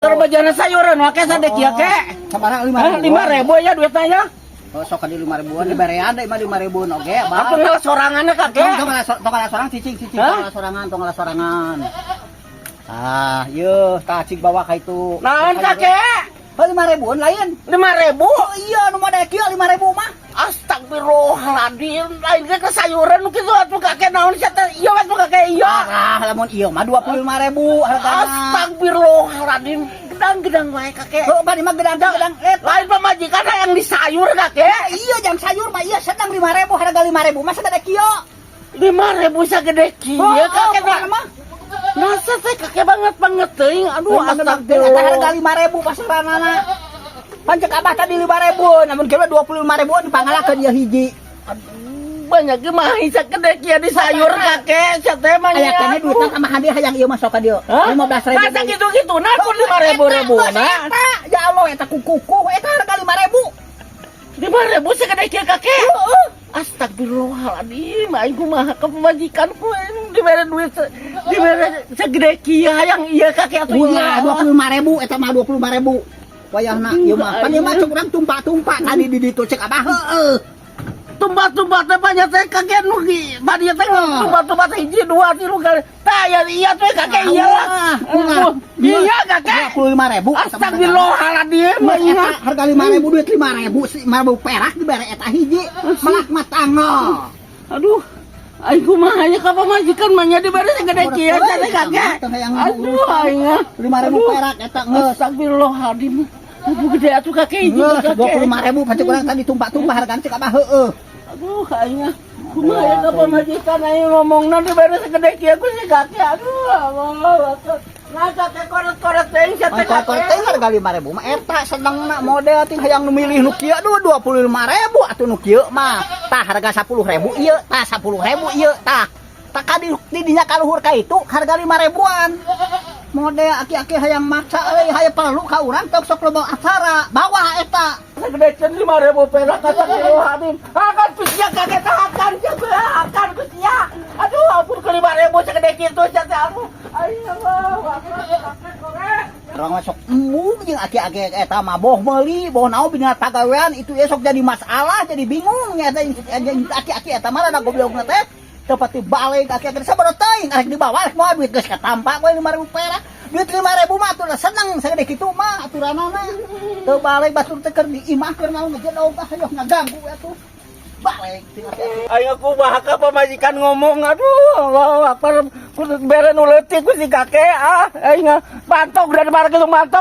Terbajana sayuran wae sadek ya ke. Sabaraha 5.000 ya duitnya. Oh, sok di 5.000-an di barean deui mah 5.000-an oge. Aku ngalah sorangannya kakek. Tong ngalah sorang cicing tong ngalah sorangan. Ah, yeuh tah cing bawa ka itu. Naon kakek? 5.000-an lain. 5.000? Oh iya nu mah kieu 5.000 mah. Astagfirullahaladzim, lain ke sayuran kitu atuh kakek naon sia teh? Ieu atuh kakek ieu. Ah, lamun ieu mah 25.000 hargana. Astagfirullahaladzim, gedang-gedang wae kakek. Heuh, bari mah gedang-gedang. Lain pamajikan yang di sayur kakek. Iya jang sayur mah iya sedang 5.000 harga 5.000 mah sagede kieu. 5.000 sagede kieu kakek mah. Nasa teh kakek banget teuing. Aduh, astagfirullah. Harga 5.000 pasaranana. Pancek abah tadi 5.000, namun kira 25.000 dipangalakeun dia hiji. Banyak mah isa gede kieu di sayur kakek, sia teh mah Aya keneh duitna ka mah hadiah hayang ieu mah sok ka dieu. 15.000. Masa gitu-gitu nah kun 5.000 nah. Ya Allah eta kuku eta harga 5.000. 5.000 sagede kieu kakek. Astagfirullahaladzim, aing kumaha ka pamajikanku dibere duit dibere sagede kieu hayang ieu kakek atuh. Iya 25.000 eta mah 25.000. Wayahna ieu mah pan ieu mah cuk urang tumpak-tumpak tadi di ditu cek abah heueuh. Tumpak-tumpak teh banyak teh kakek nu bari teh tumpak-tumpak teh hiji 2 3 kali. Tah ya iya teh kakek iya lah. Iya kakek 25.000. Astagfirullahaladzim, eta harga 5.000 duit 5.000 perak dibere eta hiji malah mah tanggo. Aduh, aing kumaha nya ka pamajikan mah nya dibere segede kieu teh kakek. Aduh aing 5.000 perak eta geus. Astagfirullahaladzim. Aduh gede atuh kakek hiji kakek. 25.000 pancek urang tadi tumpak-tumpak hargana cek abah heueuh. Aduh aing kumaha ya ka pamajikan aing ngomongna dibere segede kieu ku si kakek. Aduh Allah. Nah kakek korek-korek teh sia teh kakek teh harga 5.000 mah eta sedengna model ting hayang nu milih nu kieu aduh 25.000 atuh nu kieu mah. Tah harga 10.000 ieu, tah 10.000 ieu tah. Tak ka di dinya kaluhur ka itu harga 5.000-an. Model aki-aki hayang maksa euy hayang perlu ka urang tok sok loba acara bawah eta. Segede 5.000 perak kata Habib. Akan kusia kakek akan akan kusia. Aduh ampun ke 5.000 segede kitu sia teh aduh. Allah, Orang masuk jeung aki-aki eta mah boh meuli, boh naon bina pagawean itu esok jadi masalah, jadi bingung nya eta aki-aki eta mah rada goblokna teh. Tepati balik aki-aki sabaraha teuing arek dibawa rek moal duit geus katampak we 5.000 perak. Duit 5.000 mah atuh seneng sagede kitu mah aturanana. Teu balik batur teh keur diimahkeun naon ngejedog hayang ngaganggu atuh. Balik aing aku mah ka pamajikan ngomong aduh Allahu Akbar kudu bere nu leutik ku si kakek aing pantok dari marga tu mantok